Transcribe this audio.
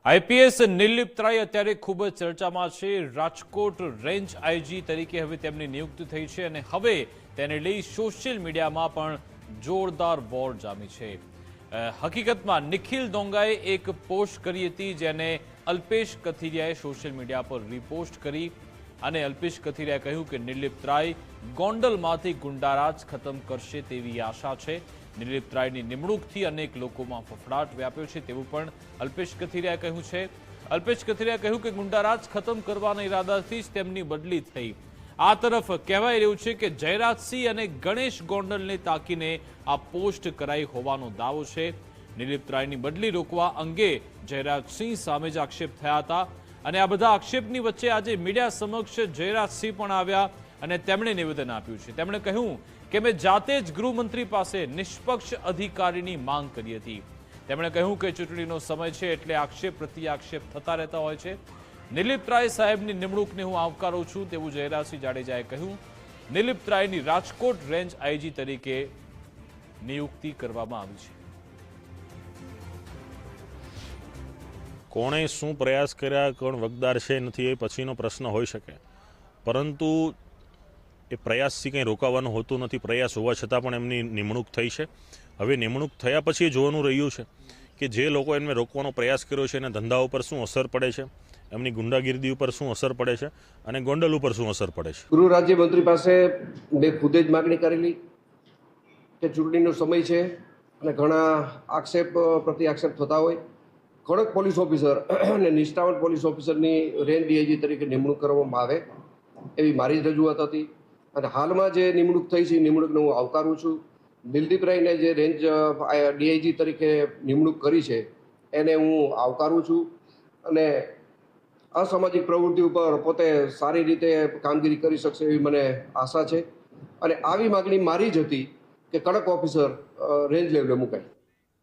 IPS Nirlipt રાય અત્યારે ખૂબ જ ચર્ચામાં છે। રાજકોટ રેન્જ આઈજી તરીકે હવે તેમની નિયુક્તિ થઈ છે અને હવે તેને લઈ સોશિયલ મીડિયામાં પણ જોરદાર વોર જામી છે। હકીકતમાં નિખિલ ડોંગાએ એક પોસ્ટ કરી હતી જેને અલ્પેશ કથિરિયાએ સોશિયલ મીડિયા પર રીપોસ્ટ કરી અને અલ્પેશ કથિરિયાએ કહ્યું કે નિર્લિપ્ત રાય ગોંડલમાંથી ગુંડારાજ ખતમ કરશે તેવી આશા છે। નિર્લિપ્ત રાયની નિમણૂકથી અનેક લોકોમાં ફફડાટ વ્યાપ્યો છે તેવું પણ અલ્પેશ કથિરિયાએ કહ્યું છે। અલ્પેશ કથિરિયાએ કહ્યું કે ગુંડારાજ ખતમ કરવાના ઇરાદાથી જ તેમની બદલી થઈ। આ તરફ કહેવાય રહ્યું છે કે જયરાજસિંહ અને ગણેશ ગોંડલને તાકીને આ પોસ્ટ કરાઈ હોવાનો દાવો છે। નિર્લિપ્ત રાયની બદલી રોકવા અંગે જયરાજસિંહ સામે જ આક્ષેપ થયા હતા અને આ બધા આક્ષેપની વચ્ચે આજે મીડિયા સમક્ષ જયરાજસિંહ પણ આવ્યા અને તેમણે નિવેદન આપ્યું છે। તેમણે કહ્યું કે મેં જાતે જ ગૃહમંત્રી પાસે નિષ્પક્ષ અધિકારીની માંગ કરી હતી। તેમણે કહ્યું કે ચૂંટણીનો સમય છે એટલે આક્ષેપ પ્રતિ આક્ષેપ થતા રહેતા હોય છે। નિર્લિપ્ત રાય સાહેબની નિમણૂકને હું આવકારું છું તેવું જયરાજસિંહ જાડેજાએ કહ્યું। નિર્લિપ્ત રાયની રાજકોટ રેન્જ આઈજી તરીકે નિયુક્તિ કરવામાં આવી છે। કોણે શું પ્રયાસ કર્યા, કોણ વગદાર છે નથી એ પછીનો પ્રશ્ન હોઈ શકે, પરંતુ એ પ્રયાસથી કંઈ રોકાવાનું હોતું નથી। પ્રયાસ હોવા છતાં પણ એમની નિમણૂક થઈ છે। હવે નિમણૂક થયા પછી જોવાનું રહ્યું છે કે જે લોકો એમને રોકવાનો પ્રયાસ કર્યો છે એના ધંધા ઉપર શું અસર પડે છે, એમની ગુંડાગીરી ઉપર શું અસર પડે છે અને ગોંડલ ઉપર શું અસર પડે છે। ગૃહ રાજ્યમંત્રી પાસે મેં ખુદે જ માગણી કરેલી કે ચૂંટણીનો સમય છે અને ઘણા આક્ષેપ પ્રતિ આક્ષેપ થતા હોય, કડક પોલીસ ઓફિસર અને નિષ્ઠાવાન પોલીસ ઓફિસરની રેન્જ ડીઆઈજી તરીકે નિમણૂક કરવામાં આવે એવી મારી જ રજૂઆત હતી અને હાલમાં જે નિમણૂક થઈ છે એ નિમણૂકને હું આવકારું છું। નિર્લિપ્ત રાયને જે રેન્જ ડીઆઈજી તરીકે નિમણૂક કરી છે એને હું આવકારું છું અને અસામાજિક પ્રવૃત્તિ ઉપર પોતે સારી રીતે કામગીરી કરી શકશે એવી મને આશા છે અને આવી માગણી મારી જ હતી કે કડક ઓફિસર રેન્જ લેવલે મુકાય।